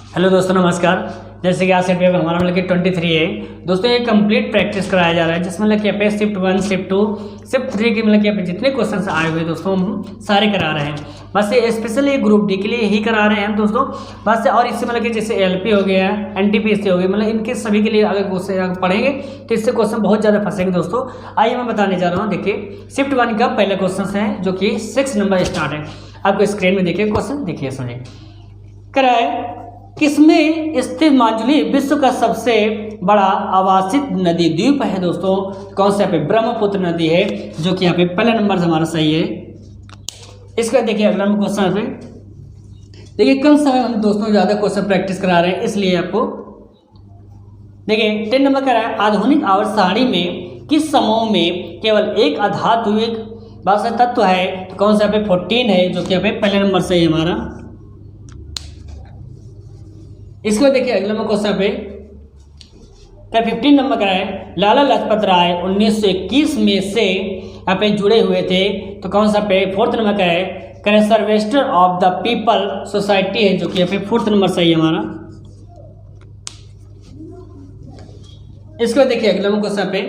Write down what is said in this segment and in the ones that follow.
Hello दोस्तों, नमस्कार। जैसे कि आज सेट पे हमारा मतलब कि 23 है दोस्तों। ये कंप्लीट प्रैक्टिस कराया जा रहा है, जिसमें मतलब कि यहाँ पे शिफ्ट 1, शिफ्ट 2, शिफ्ट 3 के मतलब कि यहाँ पे जितने क्वेश्चंस आए हुए दोस्तों हम सारे करा रहे हैं। बस ये स्पेशली ग्रुप डी के लिए ही करा रहे हैं दोस्तों। बस और इससे मतलब कि जैसे एलपी हो गया, एनटीपीसी हो गया, मतलब इनके सभी के लिए अगर क्वेश्चन पढ़ेंगे तो इससे क्वेश्चन बहुत ज़्यादा फंसेंगे दोस्तों। आइए मैं बताने जा रहा हूँ। देखिए शिफ्ट 1 का पहला क्वेश्चन है जो कि 6 नंबर स्टार्ट है। आपको स्क्रीन में देखिए क्वेश्चन, देखिए सुनिए। कराए किसमें स्थित माजुली विश्व का सबसे बड़ा आवासित नदी द्वीप है दोस्तों? कौन सा? पे ब्रह्मपुत्र नदी है, जो कि यहाँ पे पहला नंबर हमारा सही है। इसका देखिए अगला क्वेश्चन पे देखिए, कम समय हम दोस्तों ज़्यादा क्वेश्चन प्रैक्टिस करा रहे हैं, इसलिए आपको देखिए 10 नंबर का है। आधुनिक आवर्त सारणी में किस समूह में केवल एक अधात्विक बाह्य तत्व है? तो कौन सा? पे 14 है, जो कि यहाँ पे पहले नंबर सही है हमारा। इसको देखिए अगला क्वेश्चन पे 15 नंबर का है। लाला लाजपत राय 1921 में से यहाँ पे जुड़े हुए थे, तो कौन सा? पे 4th नंबर का है। Conservator of the people society है, जो कि यहाँ पे 4th नंबर सही है हमारा। इसको देखिए अगला क्वेश्चन पे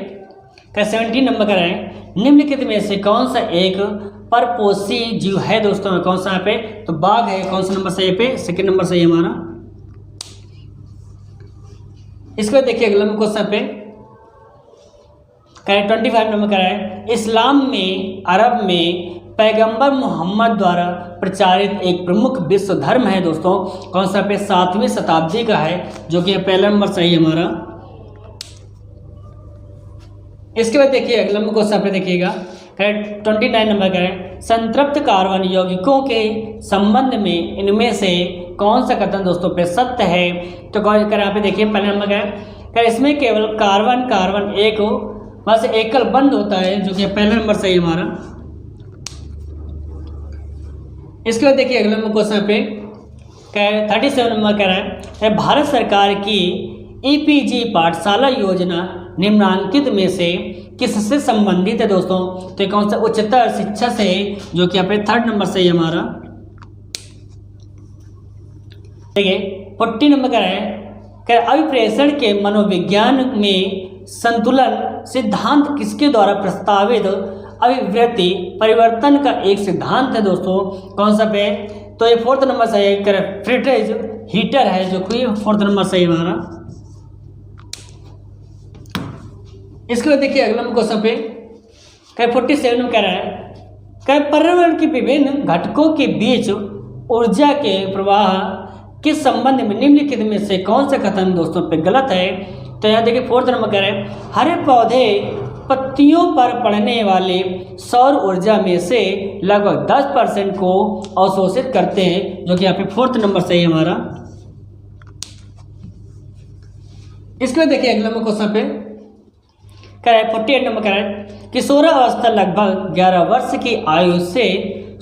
17 नंबर का है। निम्नलिखित में से कौन सा एक परपोषी जीव है दोस्तों? कौन सा? यहाँ पे तो बाघ है। कौन सा नंबर सही पे? 2nd नंबर सही है हमारा। इसको देखिए अगला क्वेश्चन पे 25 नंबर का है। इस्लाम में अरब में पैगंबर मोहम्मद द्वारा प्रचारित एक प्रमुख विश्व धर्म है दोस्तों। कौन सा? पे 7वीं शताब्दी का है, जो कि पहला नंबर सही है हमारा। इसके बाद देखिए अगला क्वेश्चन पे देखिएगा 29 नंबर का है। संतृप्त कार्बन यौगिकों के संबंध में इनमें से कौन सा कथन दोस्तों पे सत्य है? तो कर यहाँ पे देखिए पहले नंबर का है। इसमें केवल कार्बन एक हो, बस एकल बंद होता है, जो कि पहला नंबर सही है हमारा। इसके बाद देखिए अगला क्वेश्चन पे 37 नंबर कह रहा है। भारत सरकार की ईपीजी पाठशाला योजना निम्नांकित में से किससे संबंधित है दोस्तों? तो कौन सा? उच्चतर शिक्षा से, जो कि यहाँ पे 3rd नंबर सही है हमारा। देखिए 40 नंबर का है। अभिप्रेषण के मनोविज्ञान में संतुलन सिद्धांत किसके द्वारा प्रस्तावित अभिवृत्ति परिवर्तन का एक सिद्धांत है दोस्तों? कौन सा? पे तो ये 4th नंबर सही है। फ्रिट्ज हीटर है, जो कि 4th नंबर सही है हमारा। इसके बाद देखिए अगला क्वेश्चन पे 47 में कह रहा है। पर्यावरण के विभिन्न घटकों के बीच ऊर्जा के प्रवाह के संबंध में निम्नलिखित में से कौन सा कथन दोस्तों पे गलत है? तो यहाँ देखिए 4th नंबर कह रहे हैं। हरे पौधे पत्तियों पर पड़ने वाले सौर ऊर्जा में से लगभग 10% को अवशोषित करते हैं, जो कि यहाँ पे 4th नंबर सही है हमारा। इसके बाद देखिए अगला क्वेश्चन पे 48 नंबर कह रहा है। किशोरावस्था लगभग 11 वर्ष की आयु से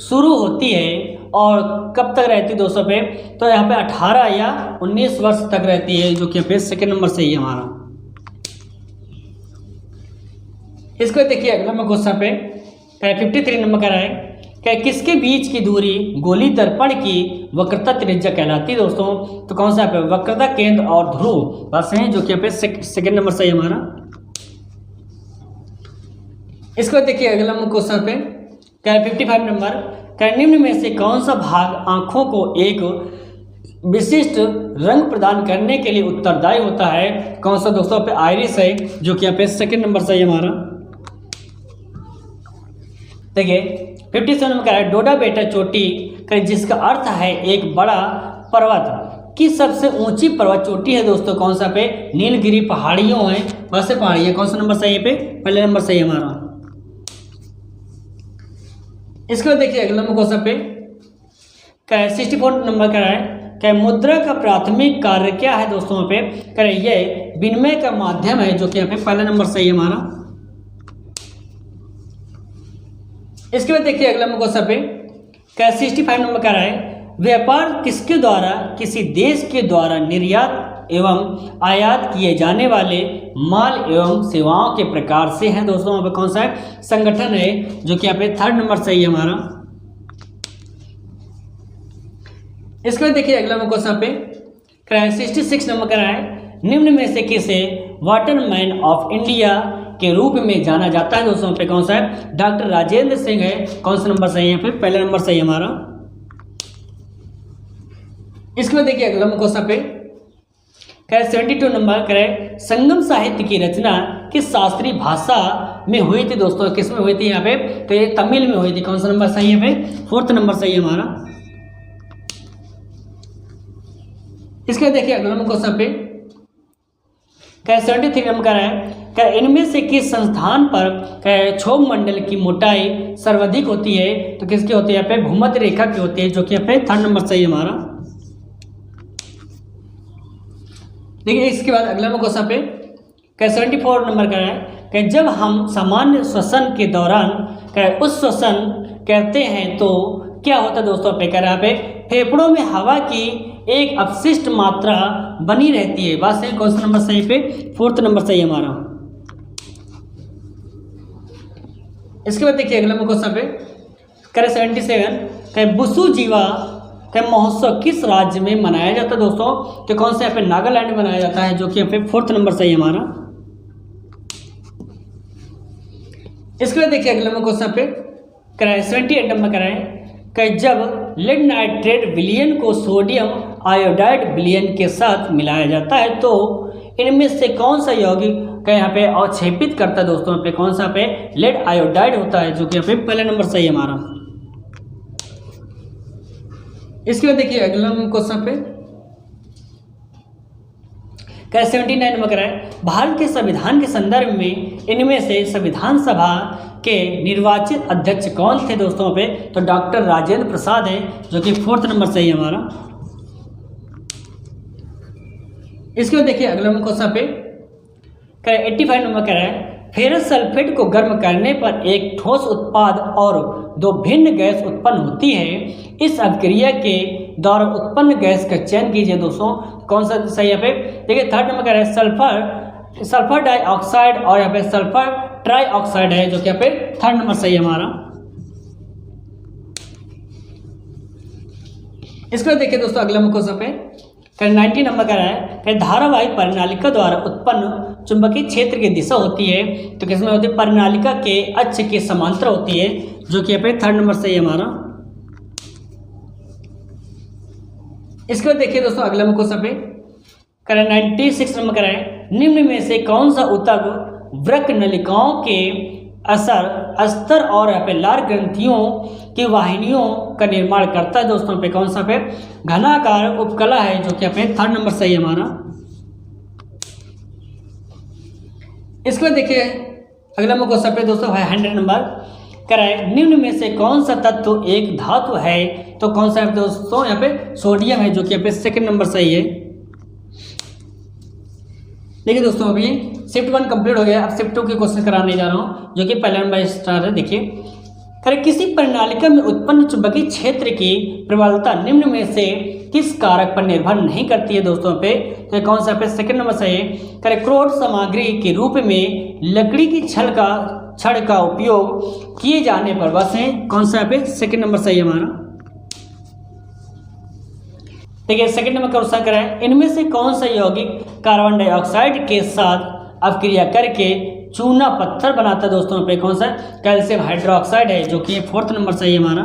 शुरू होती है और कब तक रहती है दोस्तों पे? तो यहाँ पे 18 या 19 वर्ष तक रहती है, जो कि यहाँ पे 2nd नंबर सही है हमारा। इसको देखिए अगला क्वेश्चन पे 53 नंबर कह रहा है। किसके बीच की दूरी गोली दर्पण की वक्रता त्रिज्या कहलाती है दोस्तों? तो कौन सा? पे वक्रता केंद्र और ध्रुव बस है, जो कि यहाँ पे 2nd नंबर सही है हमारा। इसको देखिए अगला क्वेश्चन पे 55 नंबर। निम्न में से कौन सा भाग आंखों को एक विशिष्ट रंग प्रदान करने के लिए उत्तरदायी होता है? कौन सा दोस्तों? पे आइरिस है, जो कि यहाँ पे 2nd नंबर सही है हमारा। देखिए 57 नंबर का है। डोडा बेटा चोटी जिसका अर्थ है एक बड़ा पर्वत की सबसे ऊंची पर्वत चोटी है दोस्तों? कौन सा? पे नीलगिरी पहाड़ियों है, वैसे पहाड़ी है। कौन सा नंबर सही है? पे पहले नंबर सही है हमारा। इसको देखिए अगला क्वेश्चन पे 64 नंबर का है। मुद्रा का प्राथमिक कार्य क्या है दोस्तों? पे करें ये विनिमय का माध्यम है, जो कि यहाँ पे पहला नंबर सही है हमारा। इसके बाद देखिए अगला क्वेश्चन पे 65 नंबर का है। व्यापार किसके द्वारा किसी देश के द्वारा निर्यात एवं आयात किए जाने वाले माल एवं सेवाओं के प्रकार से हैं दोस्तों? यहाँ पे कौन सा है? संगठन है, जो कि यहाँ पे 3rd नंबर सही है हमारा। इसके बाद देखिए अगला क्वेश्चन पे कराए 66 नंबर कराए, निम्न में से किसे वाटरमैन ऑफ इंडिया के रूप में जाना जाता है दोस्तों पे कौन सा है, डॉक्टर राजेंद्र सिंह है। कौन सा नंबर सही है, फिर पहला नंबर सही है हमारा। इसके बाद देखिए अगला क्वेश्चन पे 72 नंबर करे, संगम साहित्य की रचना किस शास्त्रीय भाषा में हुई थी दोस्तों, किस में हुई थी यहाँ पे, तो ये तमिल में हुई थी। कौन सा नंबर सही है पे, फोर्थ नंबर सही है हमारा। इसके बाद देखिए अगला क्वेश्चन पे 73 नंबर का है, इनमें से किस संस्थान पर क्षोभ मंडल की मोटाई सर्वाधिक होती है, तो किसकी होती है यहाँ पे, भूमध्य रेखा की होती है, जो कि यहाँ पे थर्ड नंबर सही है हमारा। देखिए इसके बाद अगला क्वेश्चन पे 74 नंबर का है, जब हम सामान्य श्वसन के दौरान उस श्वसन करते हैं तो क्या होता है दोस्तों पे, कह रहा है पे फेफड़ों में हवा की एक अपशिष्ट मात्रा बनी रहती है। बात सही, कौन सा नंबर सही पे, फोर्थ नंबर सही है हमारा। इसके बाद देखिए अगला क्वेश्चन पे करे 77 बुसु जीवा का महोत्सव किस राज्य में मनाया जाता है दोस्तों, तो कौन सा यहाँ पे नागालैंड में मनाया जाता है, जो कि यहाँ पे फोर्थ नंबर सही है हमारा। इसके बाद देखिए अगला क्वेश्चन पे कराए 78 नंबर कराए, जब लेड नाइट्रेट विलयन को सोडियम आयोडाइड विलयन के साथ मिलाया जाता है तो इनमें से कौन सा यौगिक का यहाँ पे अवक्षेपित करता है दोस्तों, पे कौन सा पे लेड आयोडाइड होता है, जो कि यहाँ पे पहला नंबर सही है हमारा। इसके बाद देखिए अगला क्वेश्चन पे 79 नंबर कराए, भारत के संविधान के संदर्भ में इनमें से संविधान सभा के निर्वाचित अध्यक्ष कौन थे दोस्तों पे, तो डॉक्टर राजेंद्र प्रसाद है, जो कि फोर्थ नंबर सही है हमारा। इसके बाद देखिए अगला क्वेश्चन पे 85 नंबर कराए, फेरस सल्फेट को गर्म करने पर एक ठोस उत्पाद और दो भिन्न गैस उत्पन्न होती है, इस अभिक्रिया के द्वारा उत्पन्न गैस का चयन कीजिए दोस्तों, कौन सा सही है पे, देखिए थर्ड नंबर का है सल्फर डाइऑक्साइड और यहाँ पे सल्फर ट्राइऑक्साइड है, जो कि यहाँ पे थर्ड नंबर सही है हमारा। इसको देखिए दोस्तों अगला क्वेश्चन पे 90 नंबर का है, धारावाहिक परिनालिका द्वारा उत्पन्न चुंबकीय क्षेत्र की दिशा होती है, तो किसमें होती है, परिनालिका के अक्ष के समांतर होती है, जो कि यहाँ पे थर्ड नंबर सही है हमारा। इसके बाद देखिए दोस्तों अगला क्वेश्चन पे 96 नंबर का है, निम्न में से कौन सा ऊतक वृक्क नलिकाओं के अस्तर और यहाँ पे लार ग्रंथियों की वाहिनियों का निर्माण करता है दोस्तों, पे कौन सा पे घनाकार उपकला है, जो कि यहाँ पे थर्ड नंबर सही है हमारा। इसके बाद देखिए अगला क्वेश्चन पे दोस्तों 100 नंबर कराए, निम्न में से कौन सा तत्व एक धातु है, तो कौन सा है दोस्तों, यहाँ पे सोडियम है, जो कि यहाँ पे सेकंड नंबर सही है। देखिए दोस्तों अभी शिफ्ट 1 कंप्लीट हो गया, अब शिफ्ट 2 के क्वेश्चन कराने जा रहा हूँ, जो कि पहला नंबर स्टार है। देखिए करें, किसी परिनालिका में उत्पन्न चुंबकीय क्षेत्र की प्रबलता निम्न में से किस कारक पर निर्भर नहीं करती है दोस्तों पे, तो कौन सा पे सेकंड नंबर सही है। करें, क्रोध सामग्री के रूप में लकड़ी की छड़ का उपयोग किए जाने पर बस है, कौन सा पे सेकंड नंबर सही है हमारा। देखिए सेकंड नंबर का क्वेश्चन कराएं, इनमें से कौन सा यौगिक कार्बन डाइऑक्साइड के साथ अपक्रिया करके चूना पत्थर बनाता है दोस्तों, पे कौन सा, कैल्शियम हाइड्रोक्साइड है, जो कि फोर्थ नंबर सही है हमारा।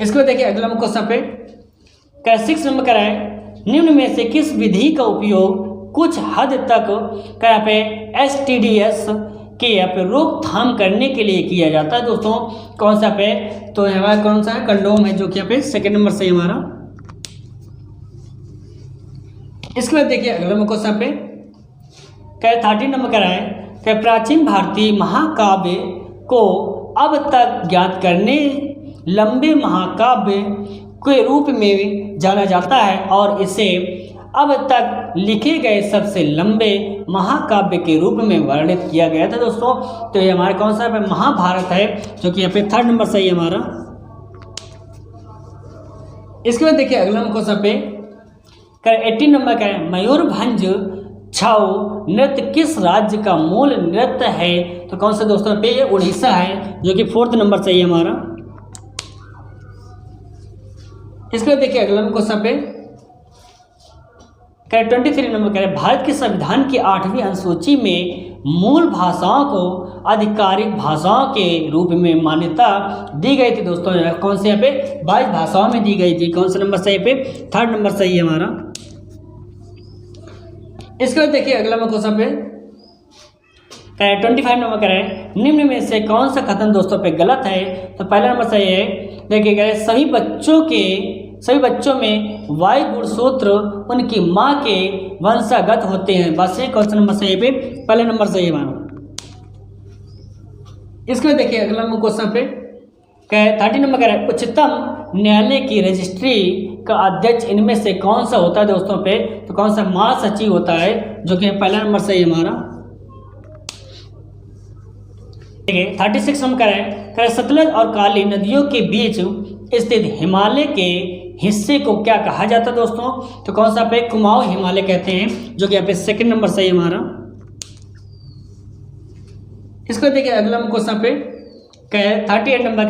इसको देखिए अगला क्वेश्चन पे 6 नंबर कराएं, निम्न में से किस विधि का उपयोग कुछ हद तक क्या पे STDs के यहाँ पे रोकथाम करने के लिए किया जाता है दोस्तों, कौन सा पे, तो हमारा कौन सा है, कंडोम है, जो कि यहाँ पे सेकंड नंबर सही हमारा। इसके बाद देखिए अगला क्वेश्चन पे 30 नंबर का है, प्राचीन भारतीय महाकाव्य को अब तक ज्ञात करने लंबे महाकाव्य के रूप में जाना जाता है और इसे अब तक लिखे गए सबसे लंबे महाकाव्य के रूप में वर्णित किया गया था दोस्तों, तो ये हमारा कौन सा महाभारत है, जो कि यहाँ पे थर्ड नंबर सही है हमारा। इसके बाद देखिए अगला क्वेश्चन पे 18 नंबर का है, मयूरभंज छाऊ नृत्य किस राज्य का मूल नृत्य है, तो कौन सा दोस्तों पे, ये उड़ीसा है, जो कि फोर्थ नंबर सही है हमारा। इसके बाद देखिए अगला क्वेश्चन पे 23 नंबर कह रहे भारत के संविधान की 8वीं अनुसूची में मूल भाषाओं को आधिकारिक भाषाओं के रूप में मान्यता दी गई थी दोस्तों। कौन से यहाँ पे 22 भाषाओं में दी गई थी। कौन सा नंबर सही पे 3rd नंबर सही है हमारा। इसके बाद देखिए अगला क्वेश्चन पे 25 नंबर कह रहे निम्न में से कौन सा कथन दोस्तों पे गलत है। तो पहला नंबर सही है, देखिए कह रहे सभी बच्चों में वायु गुणसूत्र उनकी माँ के वंशागत होते हैं। बस कौन सा नंबर सही पे पहला नंबर सही है मानो। इसके बाद देखिए अगला क्वेश्चन पे 30 नंबर कह रहा है उच्चतम न्यायालय की रजिस्ट्री का अध्यक्ष इनमें से कौन सा होता है दोस्तों पे। तो कौन सा महासचिव होता है, जो कि पहला नंबर सही है हमारा। देखिए 36 नंबर कह रहा है सतलज और काली नदियों के बीच स्थित हिमालय के हिस्से को क्या कहा जाता है दोस्तों। तो कौन सा पे कुमाऊं हिमालय कहते हैं, जो कि यहाँ पे 2nd नंबर सही है हमारा। इसको देखिए अगला क्वेश्चन पे 38 नंबर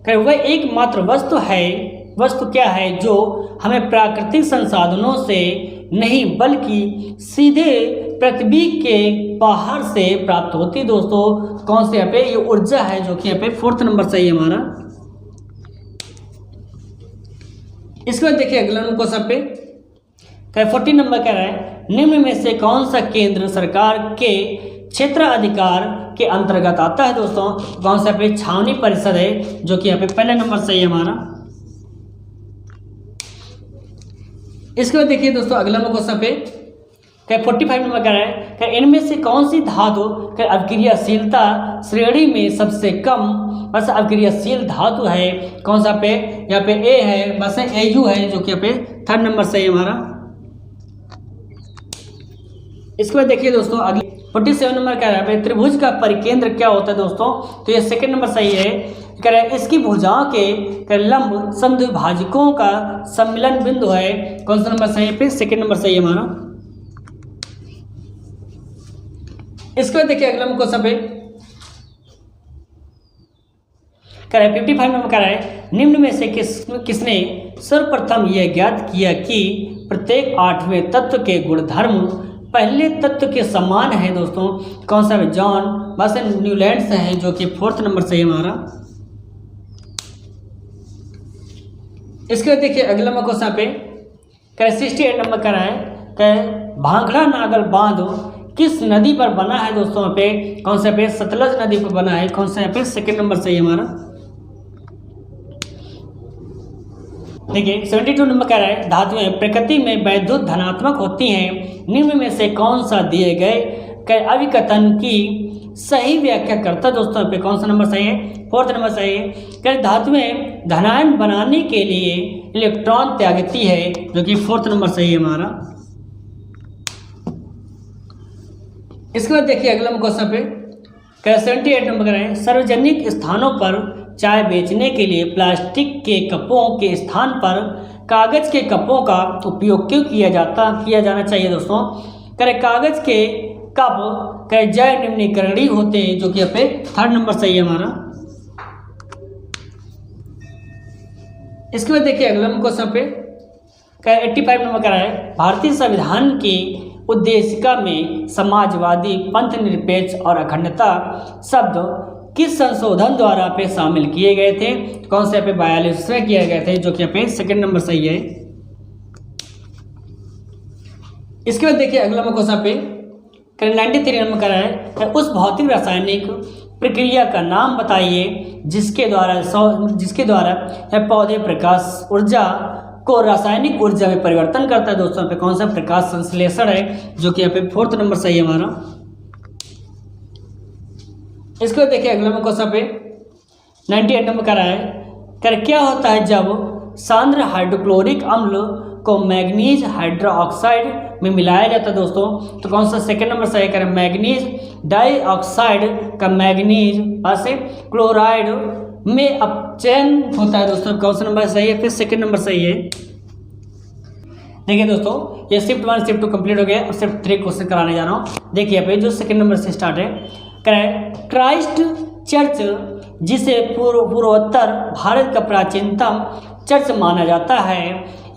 का वह एकमात्र वस्तु क्या है जो हमें प्राकृतिक संसाधनों से नहीं बल्कि सीधे पृथ्वी के बाहर से प्राप्त होती दोस्तों। कौन से यहाँ पे ये ऊर्जा है, जो कि यहाँ पे 4th नंबर सही है हमारा। इसके बाद देखिए अगला क्वेश्चन पे 40 नंबर कह रहा है निम्न में से कौन सा केंद्र सरकार के क्षेत्र अधिकार के अंतर्गत आता है दोस्तों। कौन सा पे छावनी परिषद है, जो कि यहाँ पे पहला नंबर सही है हमारा। इसके बाद देखिए दोस्तों अगला क्वेश्चन पे 45 नंबर कह रहा है इनमें से कौन सी धातु अवक्रियाशीलता श्रेणी में सबसे कम बस अवक्रियाशील धातु है। कौन सा पे यहाँ पे ए है, बस AU है, जो कि यहाँ पे 3rd नंबर सही है हमारा। इसके बाद देखिए दोस्तों अगले 47 नंबर कह रहा है त्रिभुज का परिकेंद्र क्या होता है दोस्तों। तो ये 2nd नंबर सही है। कह रहा है इसकी भुजाओं के लंब समद्विभाजकों का सम्मिलन बिंदु है। कौन सा नंबर सही है पे 2nd नंबर सही है हमारा। इसके बाद देखिए अगला क्वेश्चन पे कह रहा है 55 नंबर कह रहा है निम्न में से किसने सर्वप्रथम यह ज्ञात किया कि प्रत्येक 8वें तत्व के गुणधर्म पहले तत्व के समान है दोस्तों। कौन सा है जॉन बस न्यूलैंड से है, जो कि 4th नंबर सही है हमारा। इसके बाद देखिए अगला क्वेश्चन पे 68 नंबर का है भांखड़ा नागल बांध किस नदी पर बना है दोस्तों। यहाँ पे कौन सा पे सतलज नदी पर बना है। कौन सा यहाँ पे 2nd नंबर सही है हमारा। देखिए 72 नंबर कह रहा है धातुएं प्रकृति में वैद्युत धनात्मक होती हैं। निम्न में से कौन सा दिए गए अभिकथन की सही व्याख्या करता दोस्तों। पे कौन सा नंबर सही है 4th नंबर सही है। कह धातुएं धनायन बनाने के लिए इलेक्ट्रॉन त्यागती है, जो कि 4th नंबर सही है हमारा। इसके बाद देखिए अगला क्वेश्चन पे 78 नंबर है सार्वजनिक स्थानों पर चाय बेचने के लिए प्लास्टिक के कपों के स्थान पर कागज के कपों का उपयोग क्यों किया जाना चाहिए दोस्तों। करें कागज के कप जैव निम्नीकरणीय होते हैं, जो कि यहाँ पे 3rd नंबर सही है हमारा। इसके बाद देखिए अगला क्वेश्चन पे 85 नंबर का है भारतीय संविधान की उद्देशिका में समाजवादी पंथ निरपेक्ष और अखंडता शब्द किस संशोधन द्वारा पे शामिल किए गए थे। कौन से पे 42वें किए गए थे, जो कि यहाँ पे 2nd नंबर सही है। इसके बाद देखिए अगला क्वेश्चन पे 93 नंबर का है उस भौतिक रासायनिक प्रक्रिया का नाम बताइए जिसके द्वारा पौधे प्रकाश ऊर्जा को रासायनिक ऊर्जा में परिवर्तन करता है दोस्तों। पे कौन सा प्रकाश संश्लेषण है, जो कि यहाँ पे 4th नंबर सही है हमारा। इसको देखिए अगला क्वेश्चन पे 98 नंबर का है क्या होता है जब सांद्र हाइड्रोक्लोरिक अम्ल को मैग्नीज हाइड्रोक्साइड में मिलाया जाता है दोस्तों। तो कौन सा 2nd नंबर सही है मैग्नीज डाइऑक्साइड का मैग्नीज से क्लोराइड में अपचयन होता है दोस्तों। कौन सा नंबर सही है फिर 2nd नंबर सही है। देखिए दोस्तों ये शिफ्ट 1 शिफ्ट 2 कंप्लीट हो गया। अब शिफ्ट 3 क्वेश्चन कराने जा रहा हूँ। देखिए यहाँ पे जो 2nd नंबर से स्टार्ट है क्राइस्ट चर्च जिसे पूर्वोत्तर भारत का प्राचीनतम चर्च माना जाता है।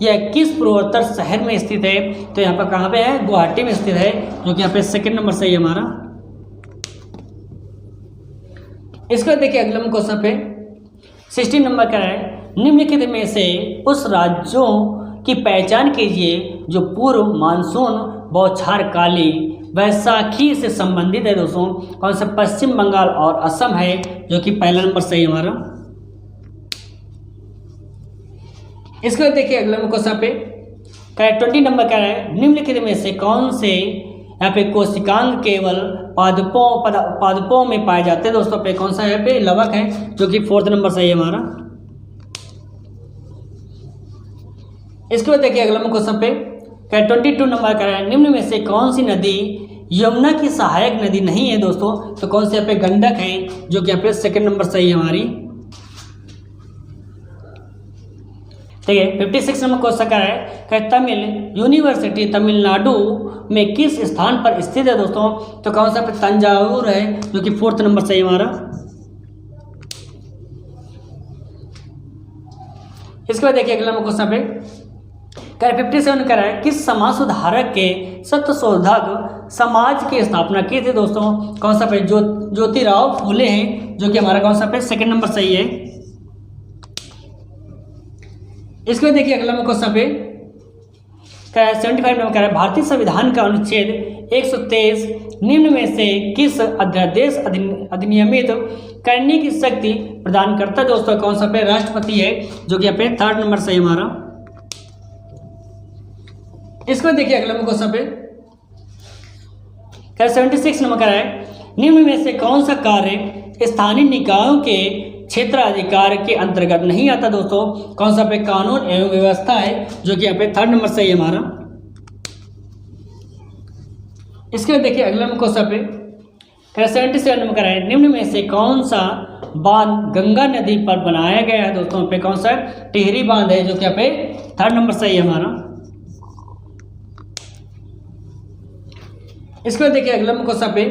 यह किस पूर्वोत्तर शहर में स्थित है? तो यहाँ पर कहाँ पे है? गुवाहाटी में स्थित है, जो कि यहाँ पे सेकंड नंबर सही है हमारा। इसको देखिए अगला क्वेश्चन पे 16 नंबर का है, निम्नलिखित में से उस राज्यों की पहचान कीजिए जो पूर्व मानसून बौछार काली वैसाखी से संबंधित है। दोस्तों कौन सा? पश्चिम बंगाल और असम है, जो कि पहला नंबर सही है हमारा। इसको देखिए अगला क्वेश्चन पे 20 नंबर का है, निम्नलिखित में से कौन से यहाँ पे कोशिकांग केवल पादपों में पाए जाते हैं? दोस्तों पे कौन सा यहाँ पे? लवक है, जो कि 4th नंबर सही है हमारा। इसके बाद देखिए अगला क्वेश्चन पे 22 नंबर का है, निम्न में से कौन सी नदी यमुना की सहायक नदी नहीं है? दोस्तों तो कौन सी यहाँ पे? गंडक है, जो कि यहाँ पे 2nd नंबर सही है हमारी। ठीक है, 56 नंबर क्वेश्चन का है, तमिल यूनिवर्सिटी तमिलनाडु में किस स्थान पर स्थित है? दोस्तों तो कौन सा? पे तंजावुर है, जो कि 4th नंबर सही है हमारा। इसके बाद देखिए अगला क्वेश्चन पे 57 का है, किस समाज सुधारक के सत्यशोधक समाज की स्थापना की थी? दोस्तों कौन सा? पे ज्योतिराव फूले हैं, जो कि हमारा कौन सा? पे 2nd नंबर सही है। इसके बाद देखिए अगला क्वेश्चन पे 75 नंबर का है, भारतीय संविधान का अनुच्छेद 123 निम्न में से किस अध्यादेश अधिनियमित करने की शक्ति प्रदान करता है? दोस्तों कौन सा? पे राष्ट्रपति है, जो कि यहाँ पे 3rd नंबर सही हमारा। इसके बाद देखिए अगला क्वेश्चन पे 76 नंबर का है, निम्न में से कौन सा कार्य स्थानीय निकायों के क्षेत्राधिकार के अंतर्गत नहीं आता? दोस्तों कौन सा? पे कानून एवं व्यवस्था है, जो कि यहाँ पे 3rd नंबर सही है हमारा। इसके बाद देखिए अगला क्वेश्चन पे 77 नंबर का है, निम्न में से कौन सा बांध गंगा नदी पर बनाया गया है? दोस्तों पे कौन सा? टिहरी बांध है, जो कि यहाँ पे 3rd नंबर सही है हमारा। इसके बाद देखिए अगला क्वेश्चन पे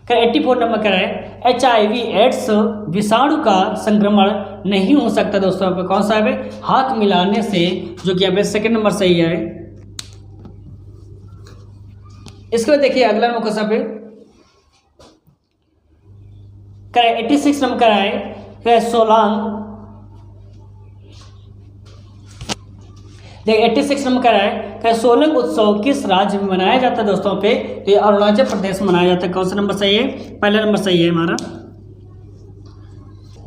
84 नंबर का है, HIV एड्स विषाणु का संक्रमण नहीं हो सकता? दोस्तों पे कौन सा है? हाथ मिलाने से, जो कि यहाँ पे 2nd नंबर सही है। इसके बाद देखिए अगला क्वेश्चन पे 86 नंबर का है, सोलांग 86 नंबर का है, सोलंग उत्सव किस राज्य में मनाया जाता है? दोस्तों पे तो ये अरुणाचल प्रदेश में मनाया जाता है। कौन सा नंबर सही है? पहला नंबर सही है हमारा।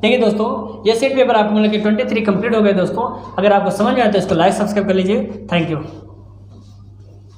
देखिए दोस्तों, ये सेट पेपर आपको मतलब कि 23 कंप्लीट हो गए। दोस्तों अगर आपको समझ में आया तो इसको लाइक सब्सक्राइब कर लीजिए। Thank you.